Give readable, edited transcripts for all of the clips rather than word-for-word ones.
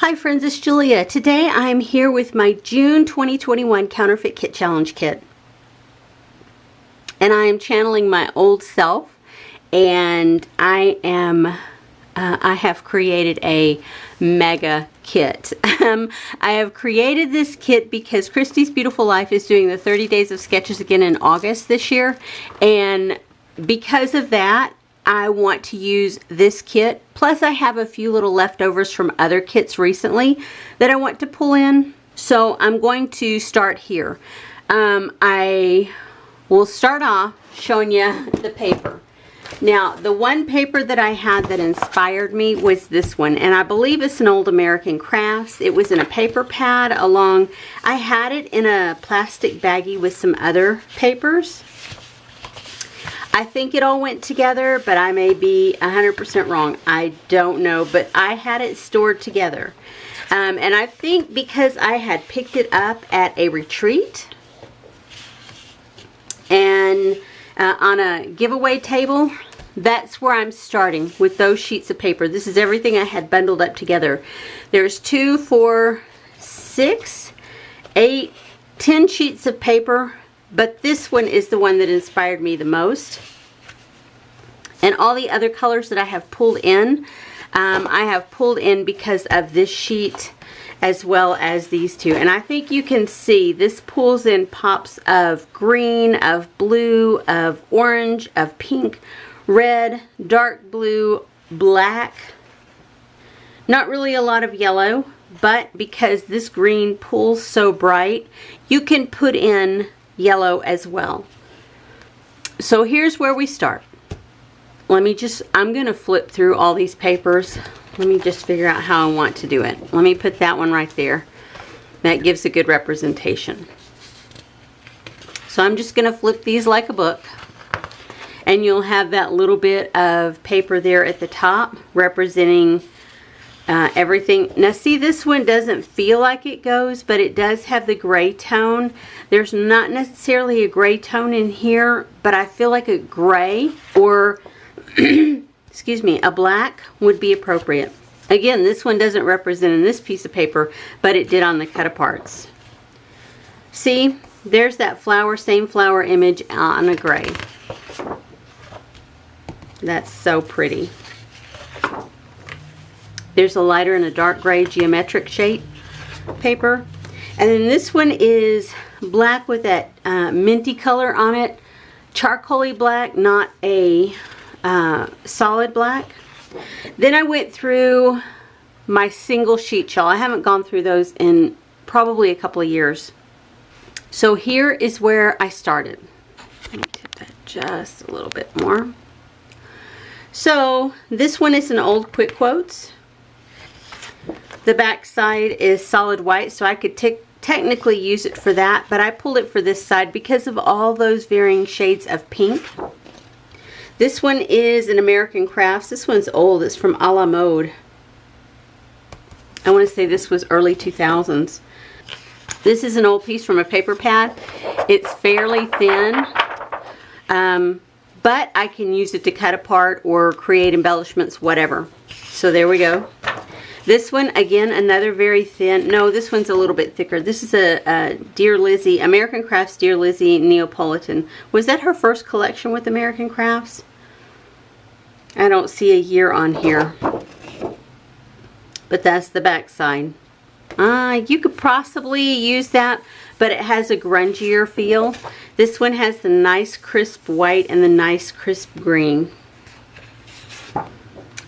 Hi friends, it's Julia. Today I'm here with my June 2021 Counterfeit Kit Challenge kit. And I am channeling my old self, and I have created a mega kit. I have created this kit because Christy's Beautiful Life is doing the 30 Days of Sketches again in August this year, and because of that I want to use this kit. Plus I have a few little leftovers from other kits recently that I want to pull in. So I'm going to start here. I will start off showing you the paper. Now, the one paper that I had that inspired me was this one, and I believe it's an old American Crafts. It was in a paper pad along, I had it in a plastic baggie with some other papers. I think it all went together, but I may be 100% wrong. I don't know, but I had it stored together. And I think because I had picked it up at a retreat and on a giveaway table, that's where I'm starting with those sheets of paper. This is everything I had bundled up together. There's 2, 4, 6, 8, 10 sheets of paper. But this one is the one that inspired me the most. And all the other colors that I have pulled in, I have pulled in because of this sheet as well as these two. And I think you can see this pulls in pops of green, of blue, of orange, of pink, red, dark blue, black. Not really a lot of yellow, but because this green pulls so bright, you can put in yellow as well. So here's where we start. I'm going to flip through all these papers. Let me just figure out how I want to do it. Let me put that one right there. That gives a good representation. So I'm just going to flip these like a book. And you'll have that little bit of paper there at the top representing everything. Now see, this one doesn't feel like it goes, but it does have the gray tone. There's not necessarily a gray tone in here, but I feel like a gray or excuse me, a black would be appropriate. Again, this one doesn't represent in this piece of paper, but it did on the cut aparts. See, there's that flower, same flower image on a gray. That's so pretty. There's a lighter and a dark gray geometric shape paper. And then this one is black with that minty color on it. Charcoaly black, not a solid black. Then I went through my single sheet, y'all. I haven't gone through those in probably a couple of years. So here is where I started. Let me tip that just a little bit more. So this one is an old Quick Quotes. The back side is solid white, so I could technically use it for that, but I pulled it for this side because of all those varying shades of pink. This one is an American Crafts. This one's old. It's from A La Mode. I want to say this was early 2000s. This is an old piece from a paper pad. It's fairly thin, but I can use it to cut apart or create embellishments, whatever. So there we go. This one, again, another very thin. No, this one's a little bit thicker. This is a Dear Lizzie, American Crafts Dear Lizzie Neapolitan. Was that her first collection with American Crafts? I don't see a year on here. But that's the back side. You could possibly use that, but it has a grungier feel. This one has the nice crisp white and the nice crisp green.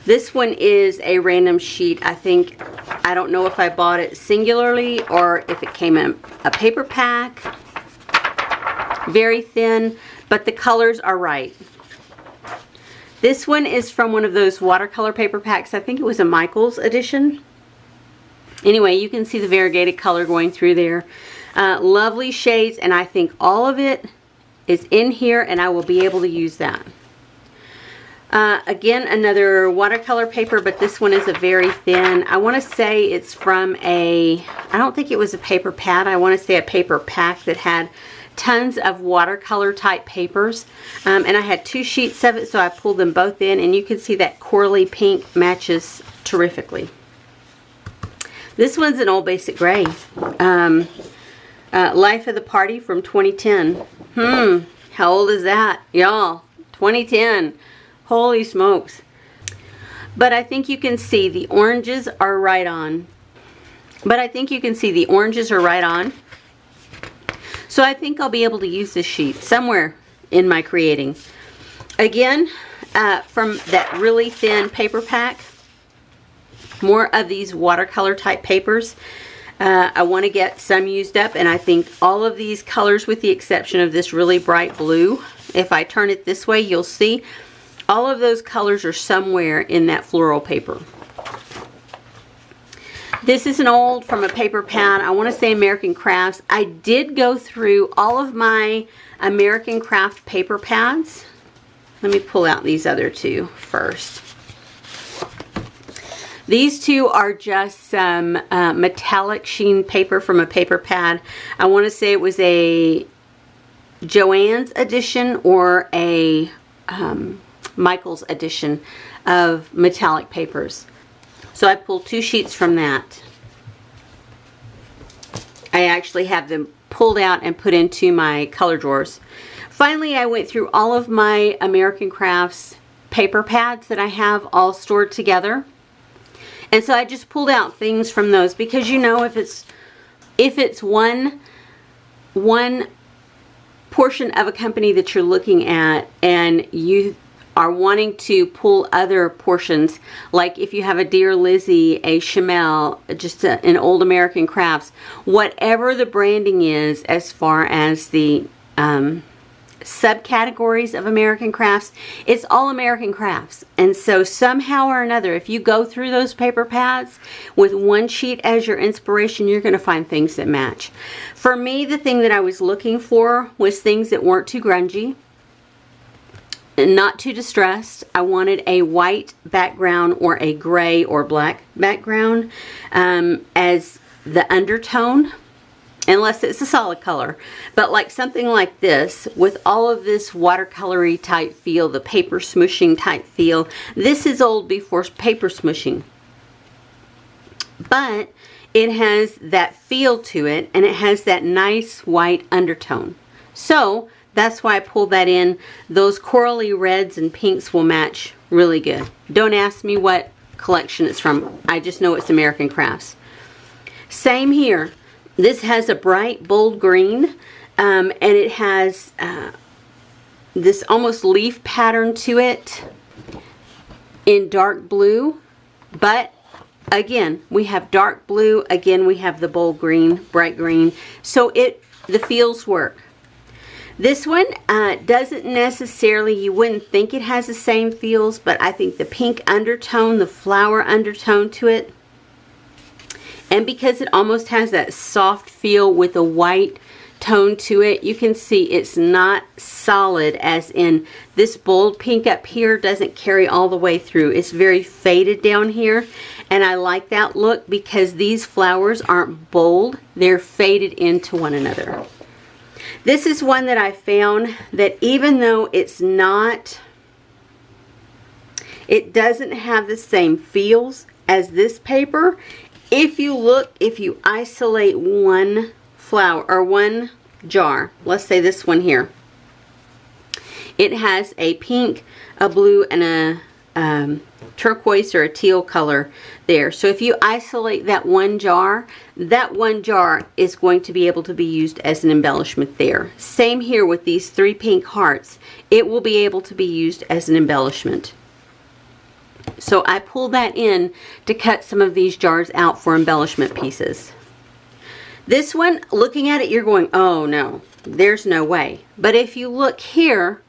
This one is a random sheet. I don't know if I bought it singularly or if it came in a paper pack. Very thin, but the colors are right. This one is from one of those watercolor paper packs. I think it was a Michaels edition. Anyway, you can see the variegated color going through there. Lovely shades, and I think all of it is in here, and I will be able to use that. Again, another watercolor paper, but this one is a very thin. I want to say it's from I don't think it was a paper pad. I want to say a paper pack that had tons of watercolor type papers. And I had 2 sheets of it, so I pulled them both in, and you can see that corally pink matches terrifically. This one's an old basic gray. Life of the Party from 2010. How old is that? Y'all, 2010. Holy smokes. But I think you can see the oranges are right on. So I think I'll be able to use this sheet somewhere in my creating. Again, from that really thin paper pack, more of these watercolor type papers. I want to get some used up, and I think all of these colors, with the exception of this really bright blue, if I turn it this way, you'll see all of those colors are somewhere in that floral paper. This is an old from a paper pad. I want to say American Crafts. I did go through all of my American Craft paper pads. Let me pull out these other two first. These two are just some metallic sheen paper from a paper pad. I want to say it was a Joann's edition or a Michael's edition of metallic papers. So I pulled 2 sheets from that. I actually have them pulled out and put into my color drawers. Finally, I went through all of my American Crafts paper pads that I have all stored together. And so I just pulled out things from those because, you know, if it's one portion of a company that you're looking at and you are wanting to pull other portions, like if you have a Dear Lizzie, a Chamel, just an old American Crafts, whatever the branding is as far as the subcategories of American Crafts, it's all American Crafts. And so somehow or another, if you go through those paper pads with one sheet as your inspiration, you're going to find things that match. For me, the thing that I was looking for was things that weren't too grungy and not too distressed. I wanted a white background or a gray or black background as the undertone, unless it's a solid color. But like something like this, with all of this watercolory type feel, the paper smooshing type feel. This is old before paper smooshing. But it has that feel to it, and it has that nice white undertone. So that's why I pulled that in. Those corally reds and pinks will match really good. Don't ask me what collection it's from. I just know it's American Crafts. Same here. This has a bright, bold green, and it has this almost leaf pattern to it in dark blue. But again, we have dark blue. Again, we have the bold green, bright green. So the feels work. This one doesn't necessarily, you wouldn't think it has the same feels, but I think the pink undertone, the flower undertone to it, and because it almost has that soft feel with a white tone to it, you can see it's not solid, as in this bold pink up here doesn't carry all the way through. It's very faded down here, and I like that look because these flowers aren't bold, they're faded into one another. This is one that I found that even though it's not, it doesn't have the same feels as this paper. If you look, if you isolate one flower or one jar, let's say this one here, it has a pink, a blue, and a turquoise or a teal color there. So if you isolate that one jar is going to be able to be used as an embellishment there. Same here with these 3 pink hearts. It will be able to be used as an embellishment. So I pulled that in to cut some of these jars out for embellishment pieces. This one, looking at it, you're going, oh no, there's no way. But if you look here,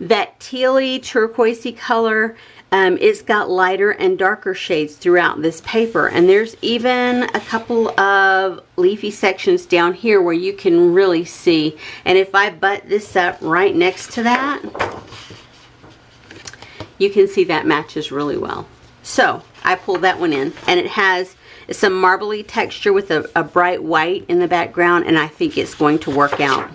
that tealy turquoisey color, it's got lighter and darker shades throughout this paper. And there's even a couple of leafy sections down here where you can really see. And if I butt this up right next to that, you can see that matches really well. So I pulled that one in, and it has some marbly texture with a bright white in the background, and I think it's going to work out.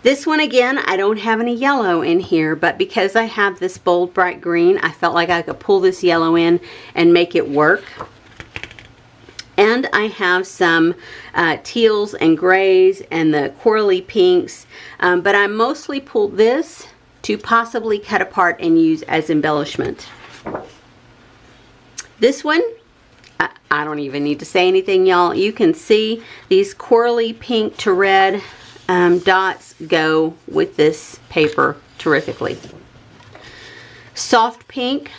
This one, again, I don't have any yellow in here, but because I have this bold bright green, I felt like I could pull this yellow in and make it work. And I have some teals and grays and the corally pinks, but I mostly pulled this to possibly cut apart and use as embellishment. This one, I don't even need to say anything, y'all. You can see these corally pink to red dots go with this paper terrifically. Soft pink,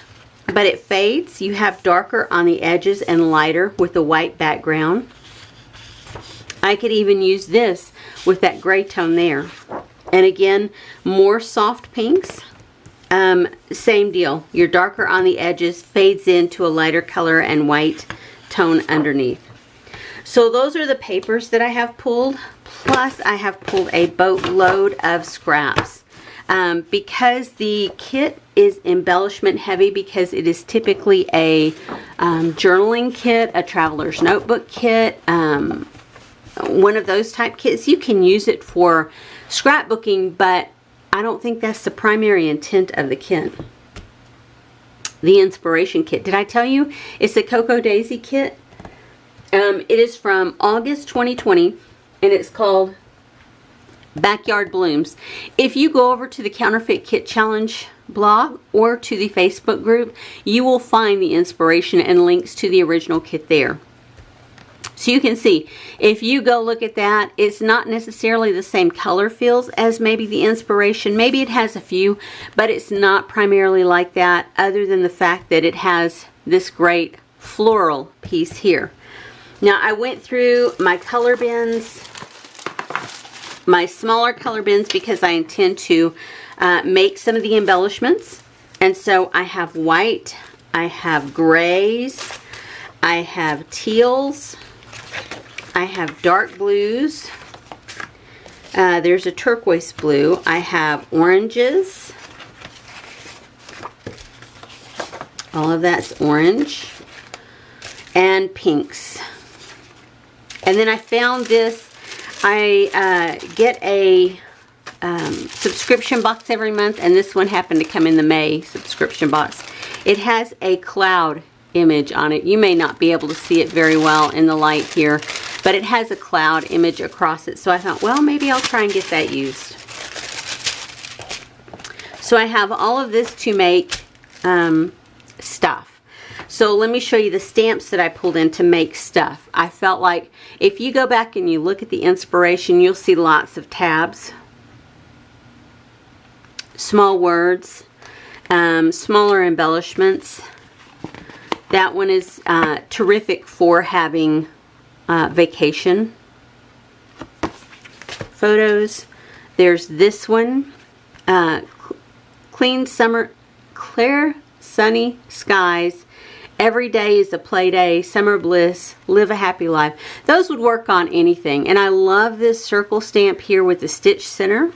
but it fades. You have darker on the edges and lighter with the white background. I could even use this with that gray tone there. And again, more soft pinks. Same deal. You're darker on the edges, fades into a lighter color and white tone underneath. So those are the papers that I have pulled. Plus I have pulled a boatload of scraps. Because the kit is embellishment heavy, because it is typically a journaling kit, a traveler's notebook kit, one of those type kits. You can use it for scrapbooking, but I don't think that's the primary intent of the kit. The inspiration kit. Did I tell you it's a Cocoa Daisy kit? It is from August 2020, and it's called Backyard Blooms. If you go over to the Counterfeit Kit Challenge blog or to the Facebook group, you will find the inspiration and links to the original kit there. So you can see, if you go look at that, it's not necessarily the same color feels as maybe the inspiration. Maybe it has a few, but it's not primarily like that, other than the fact that it has this great floral piece here. Now I went through my color bins, my smaller color bins, because I intend to make some of the embellishments. And so I have white, I have grays, I have teals, I have dark blues, there's a turquoise blue, I have oranges, all of that's orange, and pinks. And then I found this. I get a subscription box every month, and this one happened to come in the May subscription box. It has a cloud image on it. You may not be able to see it very well in the light here, but it has a cloud image across it. So I thought, well, maybe I'll try and get that used. So I have all of this to make stuff. So let me show you the stamps that I pulled in to make stuff. I felt like if you go back and you look at the inspiration, you'll see lots of tabs, small words, smaller embellishments. That one is terrific for having vacation photos. There's this one, clean summer, clear sunny skies. Every day is a play day, summer bliss, live a happy life. Those would work on anything. And I love this circle stamp here with the stitch center.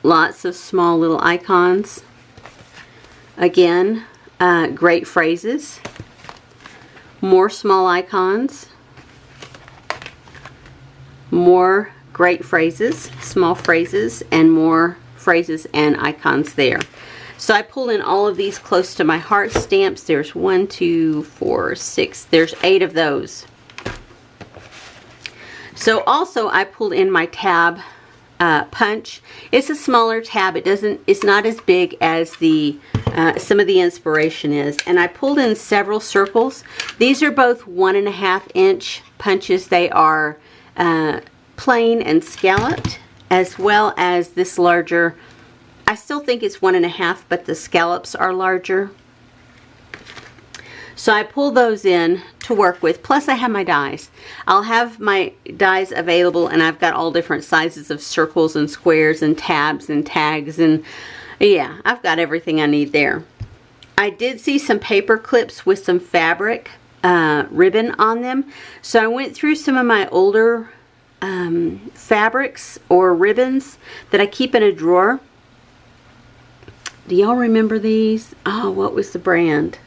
Lots of small little icons. Again, great phrases. More small icons. More great phrases, small phrases, and more phrases and icons there. So I pulled in all of these close to my heart stamps. There's 1, 2, 4, 6. There's 8 of those. So also I pulled in my tab punch. It's a smaller tab. It's not as big as the some of the inspiration is. And I pulled in several circles. These are both 1.5 inch punches. They are plain and scalloped, as well as this larger. I still think it's 1.5, but the scallops are larger. So I pull those in to work with. Plus I have my dies. I'll have my dies available, and I've got all different sizes of circles and squares and tabs and tags, and yeah, I've got everything I need there. I did see some paper clips with some fabric ribbon on them. So I went through some of my older fabrics or ribbons that I keep in a drawer. Do y'all remember these? Oh, what was the brand?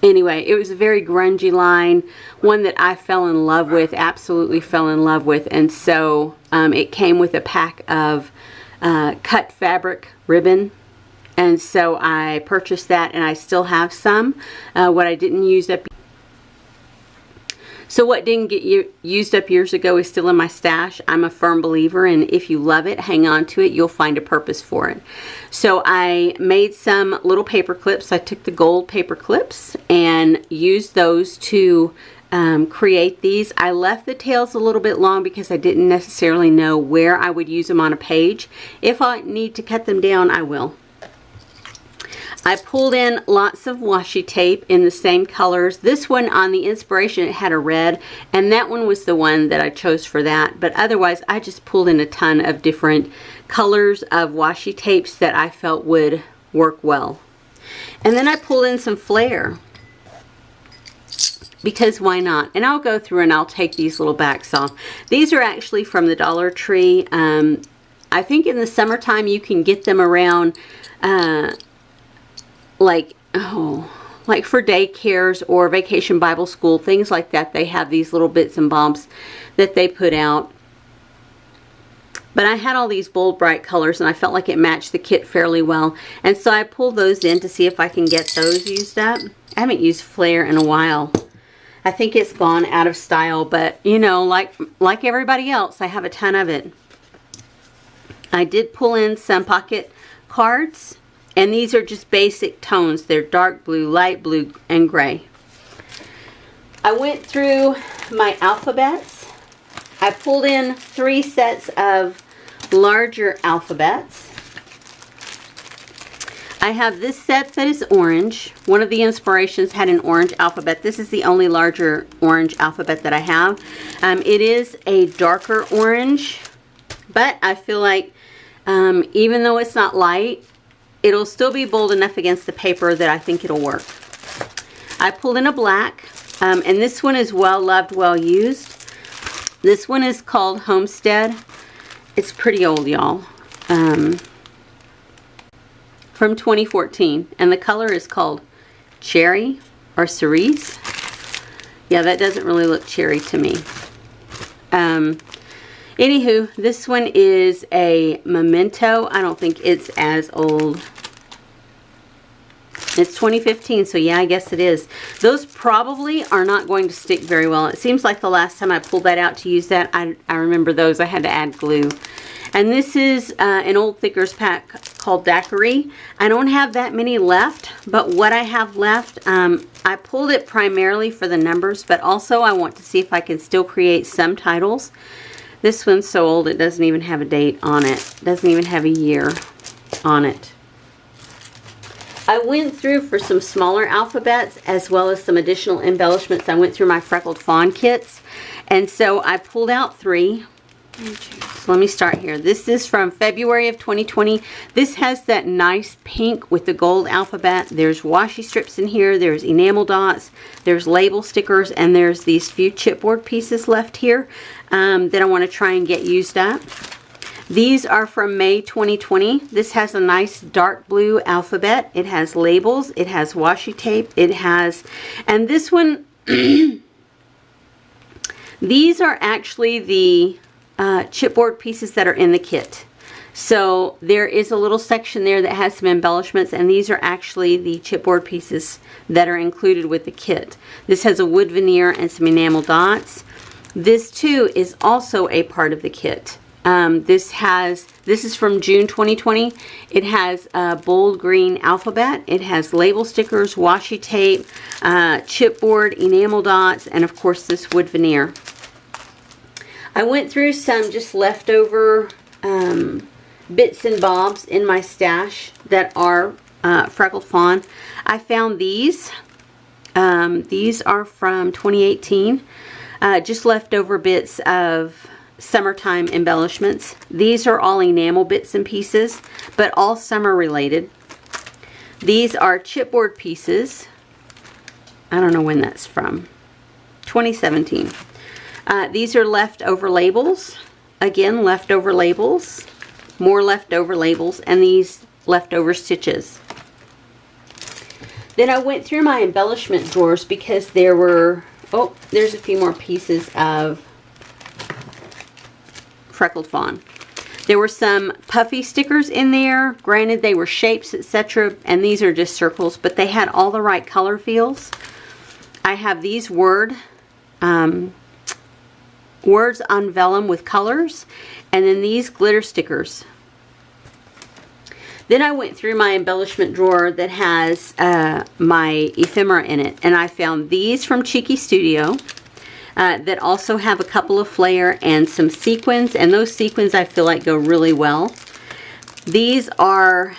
Anyway, it was a very grungy line, one that I fell in love with, absolutely fell in love with, and so it came with a pack of cut fabric ribbon, and so I purchased that, and I still have some. What I didn't use up. So what didn't get used up years ago is still in my stash. I'm a firm believer, and if you love it, hang on to it. You'll find a purpose for it. So I made some little paper clips. I took the gold paper clips and used those to create these. I left the tails a little bit long because I didn't necessarily know where I would use them on a page. If I need to cut them down, I will. I pulled in lots of washi tape in the same colors. This one on the inspiration, it had a red, and that one was the one that I chose for that. But otherwise, I just pulled in a ton of different colors of washi tapes that I felt would work well. And then I pulled in some flare, because why not? And I'll go through and I'll take these little backs off. These are actually from the Dollar Tree. I think in the summertime you can get them around like for daycares or vacation Bible school, things like that. They have these little bits and bobs that they put out. But I had all these bold, bright colors, and I felt like it matched the kit fairly well. And so I pulled those in to see if I can get those used up. I haven't used flare in a while. I think it's gone out of style, but you know, like everybody else, I have a ton of it. I did pull in some pocket cards. And these are just basic tones. They're dark blue, light blue, and gray. I went through my alphabets. I pulled in 3 sets of larger alphabets. I have this set that is orange. One of the inspirations had an orange alphabet. This is the only larger orange alphabet that I have. It is a darker orange, but I feel like even though it's not light, it'll still be bold enough against the paper that I think it'll work. I pulled in a black, and this one is well loved, well used. This one is called Homestead. It's pretty old, y'all. From 2014, and the color is called Cherry or Cerise. Yeah, that doesn't really look cherry to me. Anywho, this one is a Memento. I don't think it's as old. It's 2015, so yeah, I guess it is. Those probably are not going to stick very well. It seems like the last time I pulled that out to use that, I remember those. I had to add glue. And this is an old thickers pack called Daiquiri. I don't have that many left, but what I have left, I pulled it primarily for the numbers, but also I want to see if I can still create some titles. This one's so old it doesn't even have a date on it. It doesn't even have a year on it. I went through for some smaller alphabets as well as some additional embellishments. I went through my Freckled Fawn kits, and so I pulled out 3. So let me start here. This is from February of 2020. This has that nice pink with the gold alphabet. There's washi strips in here. There's enamel dots. There's label stickers. And there's these few chipboard pieces left here that I want to try and get used up. These are from May 2020. This has a nice dark blue alphabet. It has labels. It has washi tape. It has, and this one, these are actually the chipboard pieces that are in the kit. So there is a little section there that has some embellishments, and these are actually the chipboard pieces that are included with the kit. This has a wood veneer and some enamel dots. This too is also a part of the kit. This is from June 2020. It has a bold green alphabet. It has label stickers, washi tape, chipboard, enamel dots, and of course this wood veneer. I went through some just leftover bits and bobs in my stash that are Freckled Fawn. I found these. These are from 2018. Just leftover bits of summertime embellishments. These are all enamel bits and pieces, but all summer related. These are chipboard pieces. I don't know when that's from. 2017. These are leftover labels. Again, leftover labels. More leftover labels, and these leftover stitches. Then I went through my embellishment drawers because there were, oh, there's a few more pieces of Freckled Fawn. There were some puffy stickers in there. Granted, they were shapes, etc., and these are just circles, but they had all the right color feels. I have these word words on vellum with colors, and then these glitter stickers. Then I went through my embellishment drawer that has my ephemera in it, and I found these from Cheeky Studio that also have a couple of flare and some sequins, and those sequins I feel like go really well. These are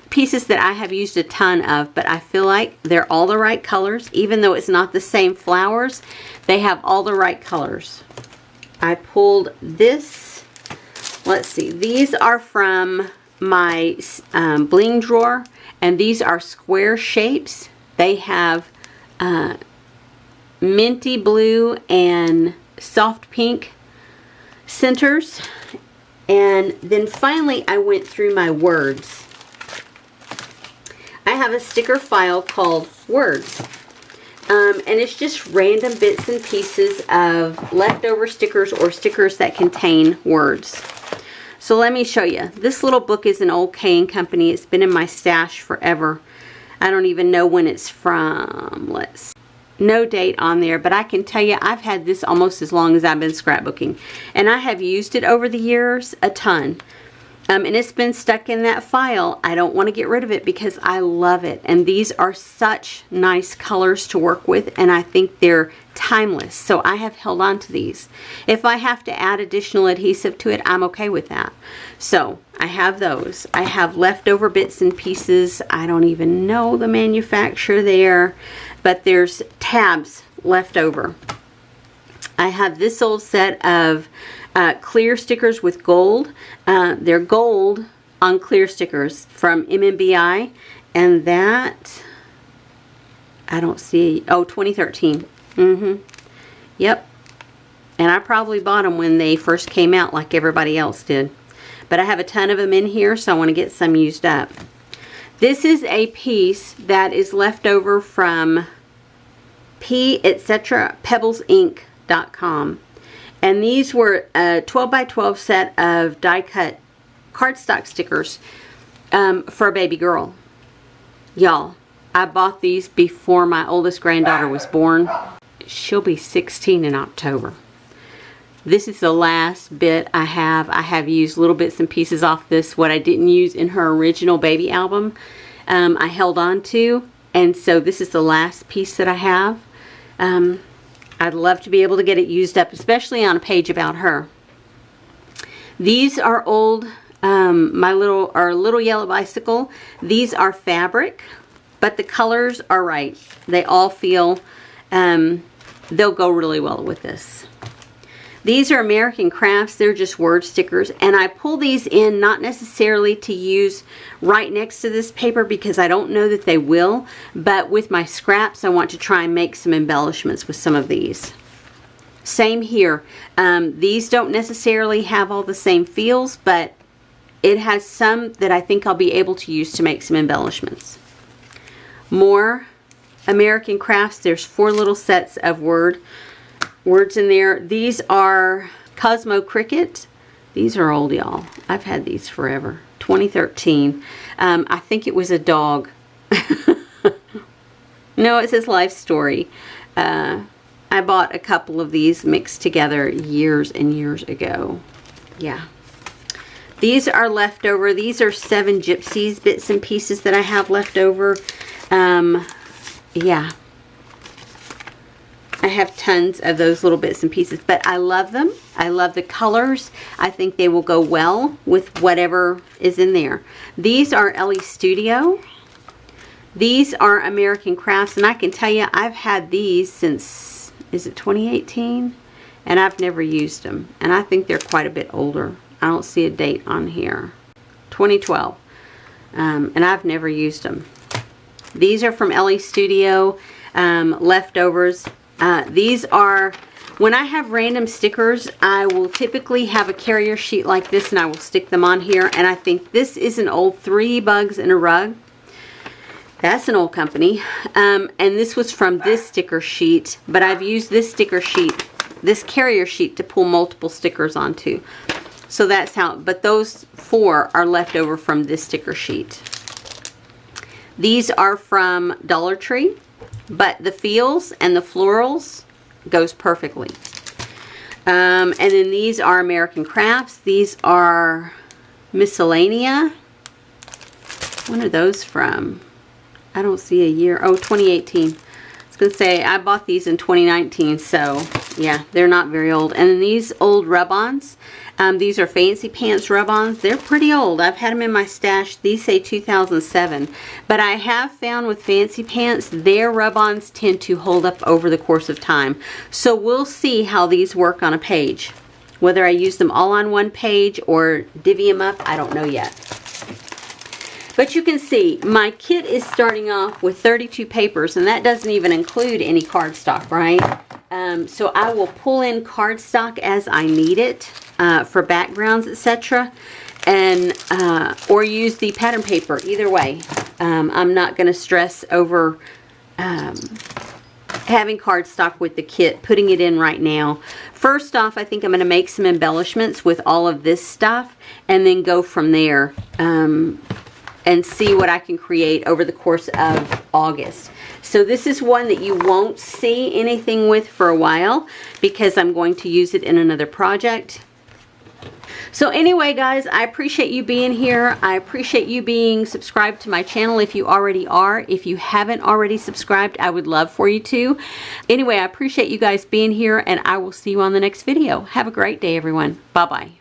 pieces that I have used a ton of, but I feel like they're all the right colors. Even though it's not the same flowers, they have all the right colors. I pulled this. Let's see. These are from my bling drawer, and these are square shapes. They have minty blue and soft pink centers. And then finally I went through my words. I have a sticker file called Words, and it's just random bits and pieces of leftover stickers or stickers that contain words. So let me show you. This little book is an old K & Company. It's been in my stash forever. I don't even know when it's from. No date on there, but I can tell you I've had this almost as long as I've been scrapbooking. And I have used it over the years a ton. And it's been stuck in that file. I don't want to get rid of it because I love it. And these are such nice colors to work with, and I think they're timeless. So I have held on to these. If I have to add additional adhesive to it, I'm okay with that. So I have those. I have leftover bits and pieces. I don't even know the manufacturer there, but there's tabs left over. I have this old set of clear stickers with gold. They're gold on clear stickers from MMBI, and that, I don't see, oh, 2013. Yep. And I probably bought them when they first came out like everybody else did. But I have a ton of them in here, so I want to get some used up. This is a piece that is left over from pebblesink.com. And these were a 12 by 12 set of die cut cardstock stickers for a baby girl. Y'all, I bought these before my oldest granddaughter was born. She'll be 16 in October. This is the last bit I have. I have used little bits and pieces off this. What I didn't use in her original baby album, I held on to. And so this is the last piece that I have. I'd love to be able to get it used up, especially on a page about her. These are old, our little yellow bicycle. These are fabric, but the colors are right. They all feel, they'll go really well with this. These are American Crafts. They're just word stickers, and I pull these in not necessarily to use right next to this paper because I don't know that they will, but with my scraps I want to try and make some embellishments with some of these. Same here. These don't necessarily have all the same feels, but it has some that I think I'll be able to use to make some embellishments. More American Crafts. There's 4 little sets of words in there. These are Cosmo Cricket. These are old, y'all. I've had these forever. 2013. I think it was a dog. No, it says Life Story. I bought a couple of these mixed together years and years ago. Yeah. These are leftover. These are 7 Gypsies bits and pieces that I have left over. Yeah. I have tons of those little bits and pieces, but I love them. I love the colors. I think they will go well with whatever is in there. These are Ellie Studio. These are American Crafts, and I can tell you I've had these since, is it 2018? And I've never used them, and I think they're quite a bit older. I don't see a date on here. 2012. And I've never used them. These are from Ellie Studio, leftovers. These are, when I have random stickers, I will typically have a carrier sheet like this and I will stick them on here. And I think this is an old 3 Bugs in a Rug. That's an old company. And this was from this sticker sheet, but I've used this sticker sheet, this carrier sheet, to pull multiple stickers onto. So that's how, but those 4 are left over from this sticker sheet. These are from Dollar Tree. But the feels and the florals goes perfectly. And then these are American Crafts. These are Miscellanea. When are those from? I don't see a year. Oh, 2018. I was going to say, I bought these in 2019, so yeah, they're not very old. And then these old rub-ons. These are Fancy Pants rub-ons. They're pretty old. I've had them in my stash. These say 2007. But I have found with Fancy Pants, their rub-ons tend to hold up over the course of time. So we'll see how these work on a page. Whether I use them all on one page or divvy them up, I don't know yet. But you can see, my kit is starting off with 32 papers, and that doesn't even include any cardstock, right? So I will pull in cardstock as I need it for backgrounds, etc. And or use the pattern paper. Either way, I'm not going to stress over having cardstock with the kit, putting it in right now. First off, I think I'm going to make some embellishments with all of this stuff, and then go from there and see what I can create over the course of August. So this is one that you won't see anything with for a while, because I'm going to use it in another project. So anyway, guys, I appreciate you being here. I appreciate you being subscribed to my channel if you already are. If you haven't already subscribed, I would love for you to. Anyway, I appreciate you guys being here, and I will see you on the next video. Have a great day, everyone. Bye-bye.